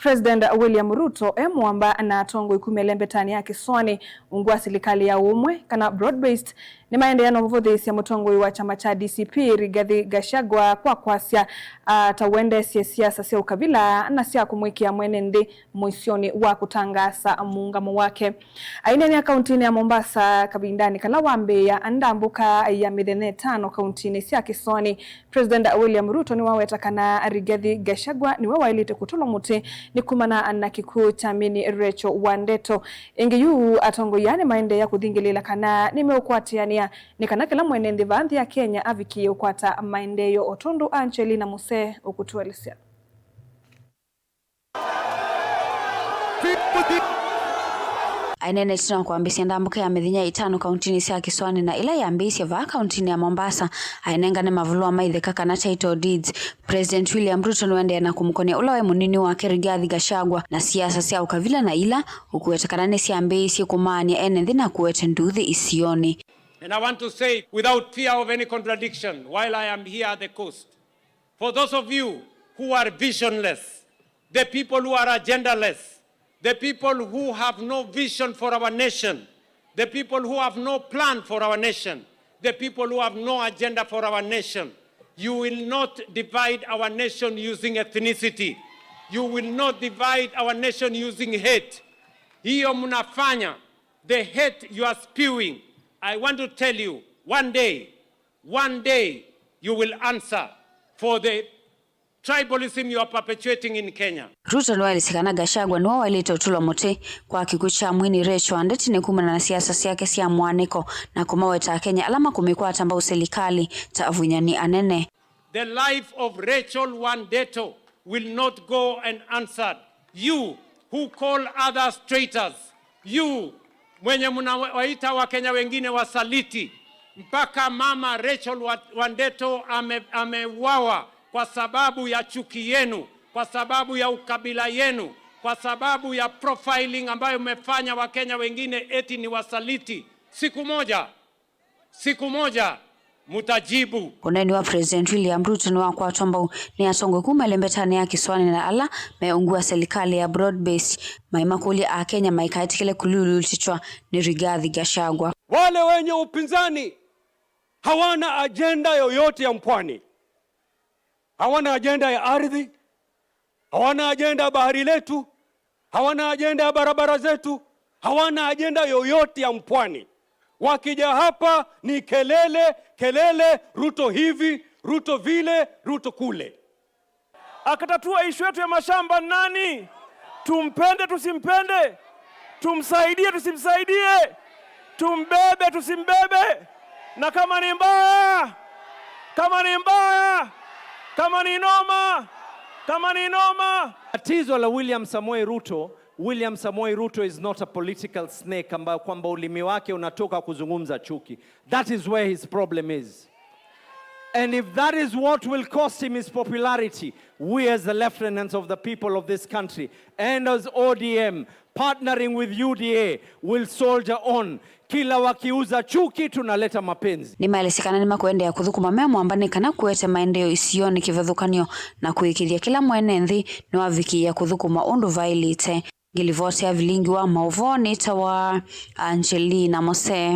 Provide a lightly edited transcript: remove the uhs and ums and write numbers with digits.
President William Ruto emwamba na tongo ikumelembe tani ya kiswani ungua serikali ya umwe kana broad-based ni maendeano mvuthisi ya mutongo wa chama cha DCP Rigathi Gachagua kwa kwasya tawende siasa cia ukabila na cia kumwikia mwene ndi muisioni wa kutangasa muungamo wake. Aina ni akaunti ya Mombasa kabindani kala wambe ya ndambuka ya mithene 5 kauntini cia kiswani. President William Ruto ni waweta kana Rigathi Gachagua ni wawailite kutulo muti ni kumana na kikuu cha mini Rachel Wandeto ingiyu atongo yani maende ya kuthingilila kana nimeukwatiania ni kana kila mwene ndi vanthi ya Kenya aviki ukwata maendeyo otundu Angelina Muse ukutuelisia. Ainene tino kuambisia ndambuka ya mithinya 5 kauntini cia Kiswani na ila ya ambisia va kauntini ya Mombasa ainengane mavulwa maitheka kana title deeds. President William Ruto nwende na kumkonia ulawe munini wa Rigathi Gachagua na siasa cia ukavila na ila ukuetekana ni cia ambisia kumania enethi na kuete nduthi isioni. And I want to say without fear of any contradiction while I am here at the coast, for those of you who are visionless, the people who are agendaless, the people who have no vision for our nation, the people who have no plan for our nation, the people who have no agenda for our nation, you will not divide our nation using ethnicity. You will not divide our nation using hate. Hiyo mnafanya, the hate you are spewing. I want to tell you, one day you will answer for the tribalism you are perpetuating in Kenya. Ruto nwalisikana Gachagua ni wawailite utulo muti kwa kikuu cha mwini Rachel Wandeto ni kumana na siasa ciake cia mwaniko na kumaweta Kenya alama kumikwa atamba userikali ta avunyani anene. The life of Rachel Wandeto will not go unanswered. You who call others traitors, you mwenye mnawaita wa Kenya wengine wasaliti, mpaka mama Rachel Wandeto amewawa kwa sababu ya chuki yenu, kwa sababu ya ukabila yenu, kwa sababu ya profiling ambayo mmefanya wa Kenya wengine eti ni wasaliti. Siku moja mutajibu. Uneni wa President William Ruto ni wakwa tombo ni atongo kumelembe tani ya Kiswani na ala meungua serikali ya broad-based maimakuli a Kenya maikaitikile kululu ulitichwa ni Rigathi Gachagua. Wale wenye upinzani hawana agenda yoyote ya mpwani. Hawana agenda ya ardhi, hawana agenda ya bahari letu, hawana agenda ya barabara zetu, hawana agenda yoyote ya mpwani. Wakija hapa ni kelele, Ruto hivi, Ruto vile, Ruto kule. Akatatua ishu yetu ya mashamba nani? Tumpende tusimpende, tumsaidie tusimsaidie, tumbebe tusimbebe, na kama ni mbaya, kama ni noma. Tatizo la William Samoei Ruto is not a political snake ambayo kwamba ulimi wake unatoka kuzungumza chuki. That is where his problem is. And if that is what will cost him his popularity, we as the lieutenants of the people of this country and as ODM partnering with UDA will soldier on. Kila wakiuza chuki tunaleta mapenzi. Ni maelesikana ni makuende ya kuthukuma mea mwambani kana kuete maendeo isioni kivethukanio na kuikiria kila mwene nthi ni waviki ya kuthukuma undu vailite. Gilivote ya vilingi wa mauvoni tawa Angelina Muse.